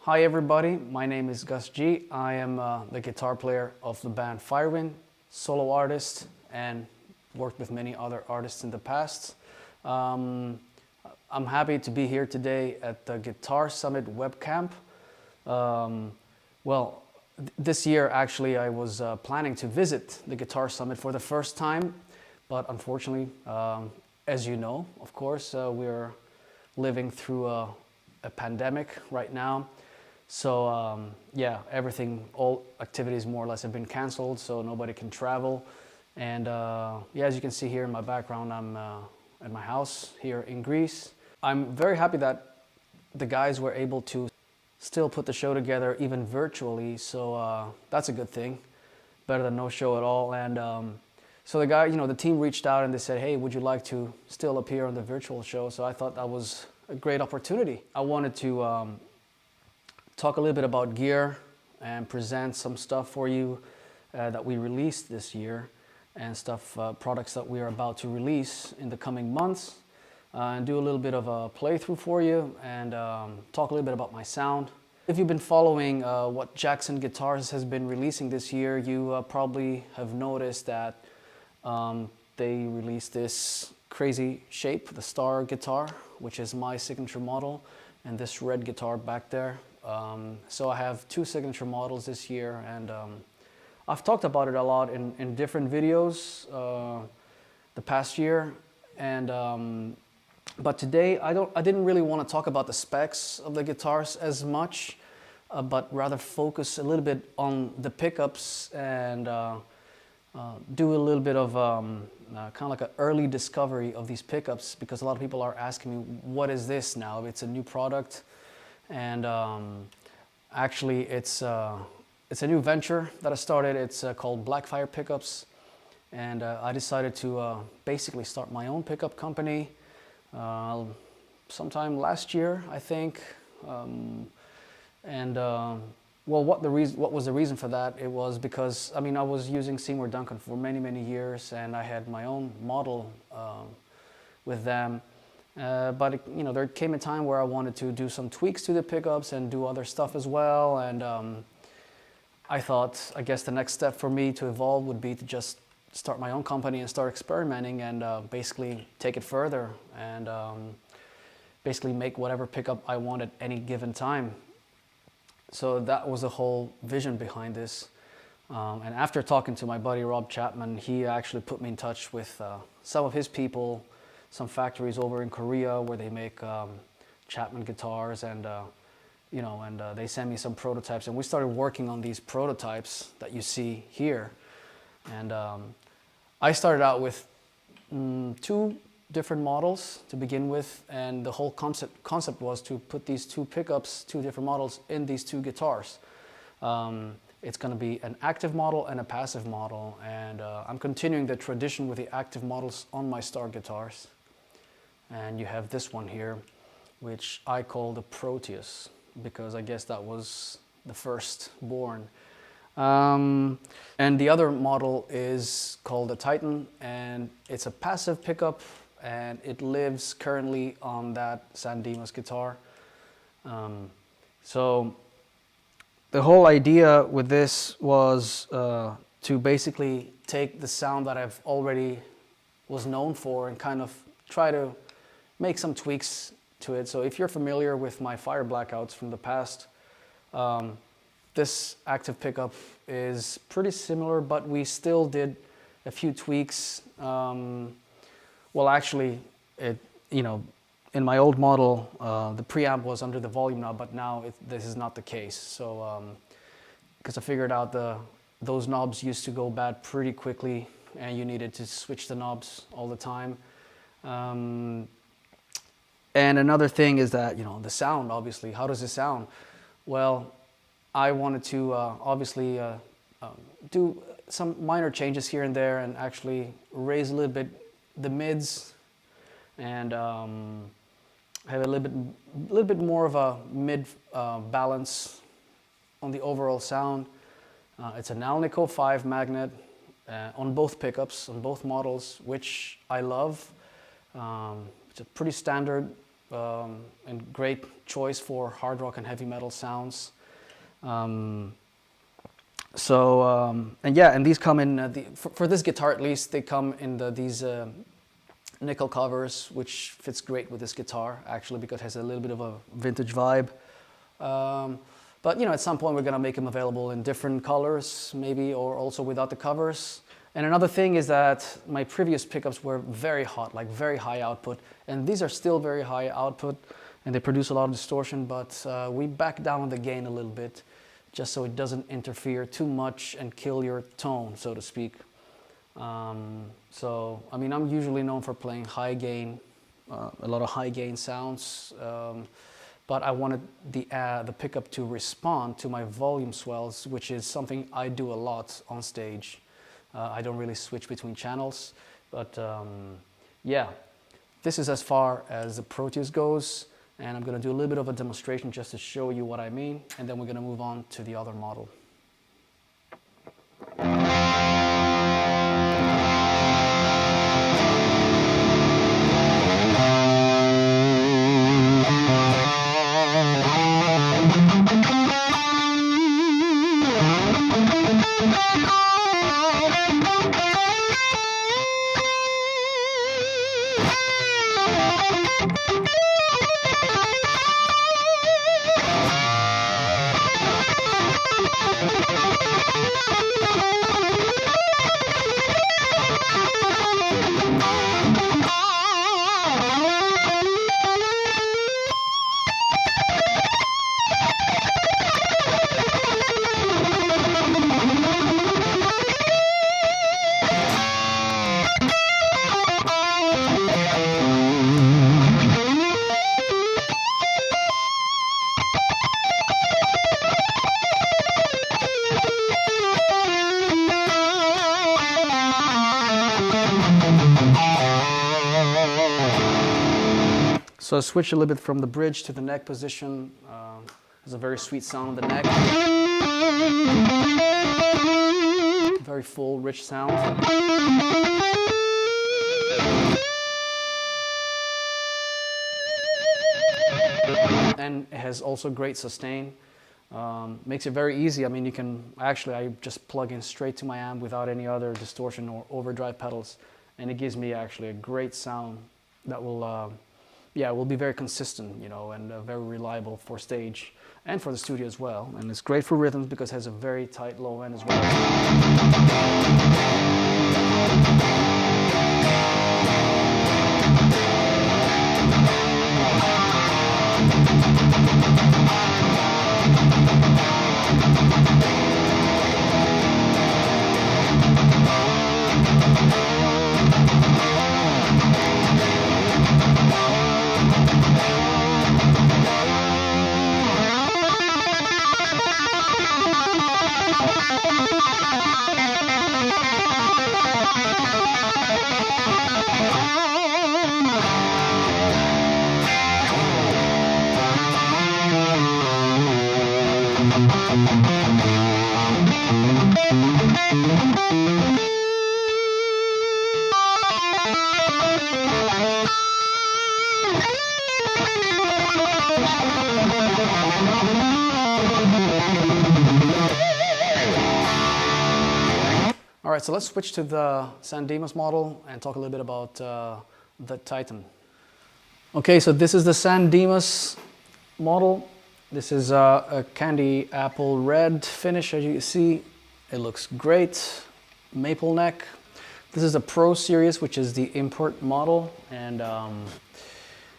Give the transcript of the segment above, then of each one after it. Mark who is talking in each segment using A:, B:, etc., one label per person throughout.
A: Hi everybody, my name is Gus G. I am the guitar player of the band Firewind, solo artist, and worked with many other artists in the past. I'm happy to be here today at the Guitar Summit webcamp. This year actually I was planning to visit the Guitar Summit for the first time, but unfortunately, as you know, of course, we're living through a pandemic right now. So yeah, all activities more or less have been canceled, so nobody can travel. And yeah, as you can see here in my background, I'm at my house here in Greece. I'm very happy that the guys were able to still put the show together even virtually, so that's a good thing. Better than no show at all. And so the team reached out and they said, hey, would you like to still appear on the virtual show? So I thought that was a great opportunity. I wanted to talk a little bit about gear and present some stuff for you that we released this year and products that we are about to release in the coming months, and do a little bit of a playthrough for you and talk a little bit about my sound. If you've been following what Jackson Guitars has been releasing this year, you probably have noticed that they released this crazy shape, the Star guitar, which is my signature model, and this red guitar back there. So I have two signature models this year, and I've talked about it a lot in different videos the past year. And but today I didn't really want to talk about the specs of the guitars as much, but rather focus a little bit on the pickups and do a little bit of kind of like an early discovery of these pickups, because a lot of people are asking me, what is this now? It's a new product. And actually it's a new venture that I started. It's called Blackfire Pickups, and I decided to basically start my own pickup company sometime last year, I think. What was the reason for that? It was because I was using Seymour Duncan for many years, and I had my own model with them. But there came a time where I wanted to do some tweaks to the pickups and do other stuff as well. And I thought, I guess the next step for me to evolve would be to just start my own company and start experimenting and basically take it further and basically make whatever pickup I want at any given time. So that was the whole vision behind this. And after talking to my buddy Rob Chapman, he actually put me in touch with some of his people, some factories over in Korea where they make Chapman guitars, and they sent me some prototypes, and we started working on these prototypes that you see here. And I started out with two different models to begin with, and the whole concept was to put these two pickups, two different models, in these two guitars. It's going to be an active model and a passive model, and I'm continuing the tradition with the active models on my Star guitars. And you have this one here, which I call the Proteus, because I guess that was the first born. And the other model is called the Titan, and it's a passive pickup, and it lives currently on that San Dimas guitar. So the whole idea with this was to basically take the sound that I've already was known for and kind of try to make some tweaks to it. So if you're familiar with my Fire Blackouts from the past, this active pickup is pretty similar, but we still did a few tweaks. Actually, in my old model, the preamp was under the volume knob, but now this is not the case. So, because I figured out those knobs used to go bad pretty quickly, and you needed to switch the knobs all the time. And another thing is that, the sound, obviously. How does it sound? Well, I wanted to obviously do some minor changes here and there and actually raise a little bit the mids and have a little bit more of a mid balance on the overall sound. It's an Alnico 5 magnet on both pickups, on both models, which I love. It's a pretty standard and great choice for hard rock and heavy metal sounds. And yeah, and these come in, for this guitar at least, they come in these nickel covers, which fits great with this guitar, actually, because it has a little bit of a vintage vibe. But, you know, at some point we're going to make them available in different colors, maybe, or also without the covers. And another thing is that my previous pickups were very hot, like very high output. And these are still very high output, and they produce a lot of distortion, but we back down the gain a little bit, just so it doesn't interfere too much and kill your tone, so to speak. So, I mean, I'm usually known for playing high gain, a lot of high gain sounds, but I wanted the pickup to respond to my volume swells, which is something I do a lot on stage. I don't really switch between channels, but yeah, this is as far as the Proteus goes, and I'm going to do a little bit of a demonstration just to show you what I mean, and then we're going to move on to the other model. So I switch a little bit from the bridge to the neck position. There's a very sweet sound on the neck. Very full, rich sound. And it has also great sustain. Makes it very easy. I mean, you can actually, I just plug in straight to my amp without any other distortion or overdrive pedals, and it gives me actually a great sound that will, yeah, will be very consistent, you know, and very reliable for stage and for the studio as well. And it's great for rhythms because it has a very tight low end as well. All right, so let's switch to the San Dimas model and talk a little bit about the Titan. Okay, so this is the San Dimas model. This is a candy apple red finish, as you can see. It looks great. Maple neck. This is a Pro Series, which is the import model. And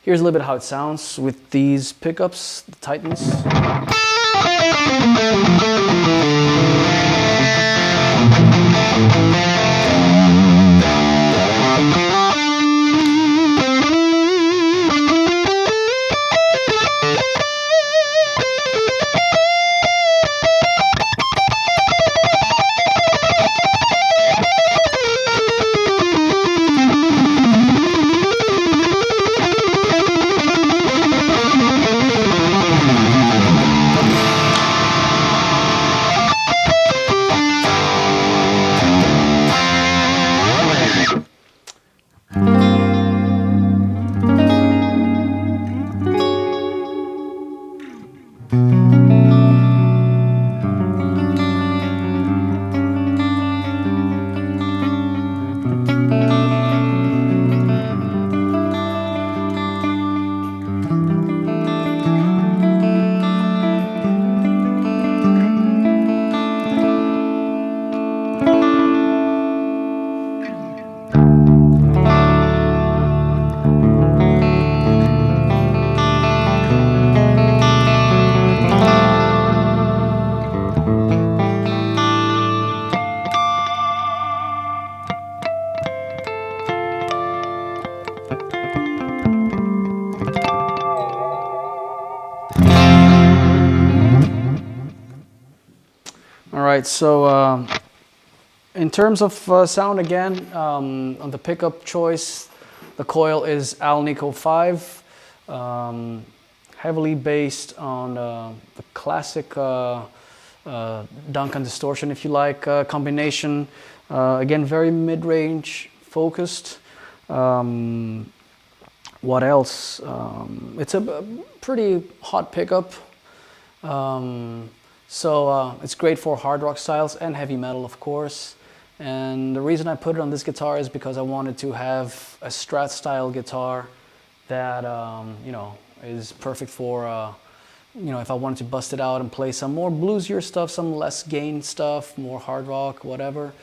A: here's a little bit how it sounds with these pickups, the Titans. right, so in terms of sound again, on the pickup choice, the coil is Alnico 5, heavily based on the classic Duncan distortion, if you like, combination. Again, very mid-range focused. What else? It's a pretty hot pickup. So it's great for hard rock styles and heavy metal, of course. And the reason I put it on this guitar is because I wanted to have a Strat style guitar that, you know, is perfect for, you know, if I wanted to bust it out and play some more bluesier stuff, some less gain stuff, more hard rock, whatever.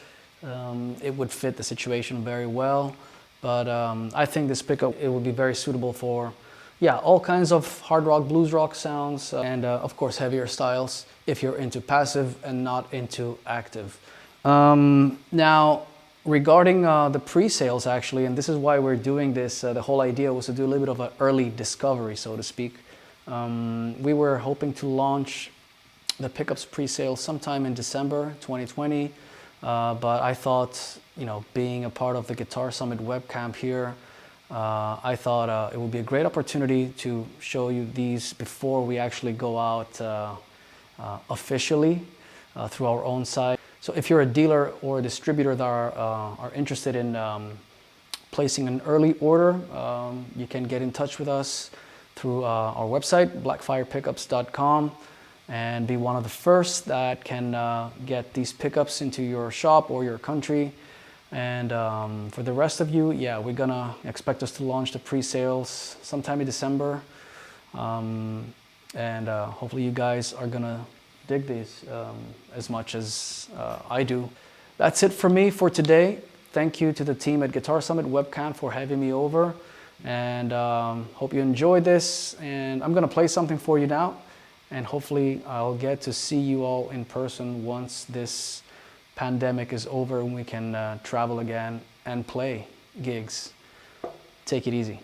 A: It would fit the situation very well. But I think this pickup, it would be very suitable for, yeah, all kinds of hard rock, blues rock sounds, and of course heavier styles if you're into passive and not into active. Now, regarding the pre-sales actually, and this is why we're doing this, the whole idea was to do a little bit of an early discovery, so to speak. We were hoping to launch the pickups pre-sale sometime in December 2020, but I thought, you know, being a part of the Guitar Summit webcamp here, I thought it would be a great opportunity to show you these before we actually go out officially through our own site. So if you're a dealer or a distributor that are interested in placing an early order, you can get in touch with us through our website, blackfirepickups.com, and be one of the first that can get these pickups into your shop or your country. And for the rest of you, yeah, we're gonna expect us to launch the pre-sales sometime in December. And hopefully you guys are gonna dig these as much as I do. That's it for me for today. Thank you to the team at Guitar Summit Webcam for having me over, and hope you enjoyed this. And I'm gonna play something for you now, and hopefully I'll get to see you all in person once this pandemic is over and we can travel again and play gigs. Take it easy.